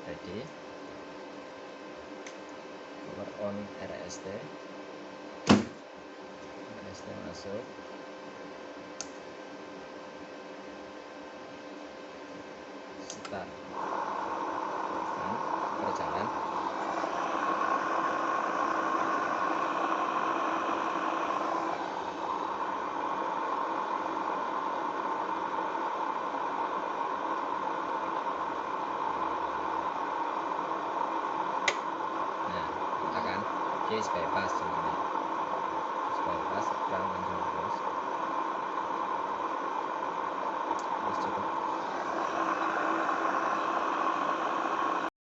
ready, power on RST masuk, start, berjalan. Case bypass namanya, case bypass, kurang langsung terus cukup.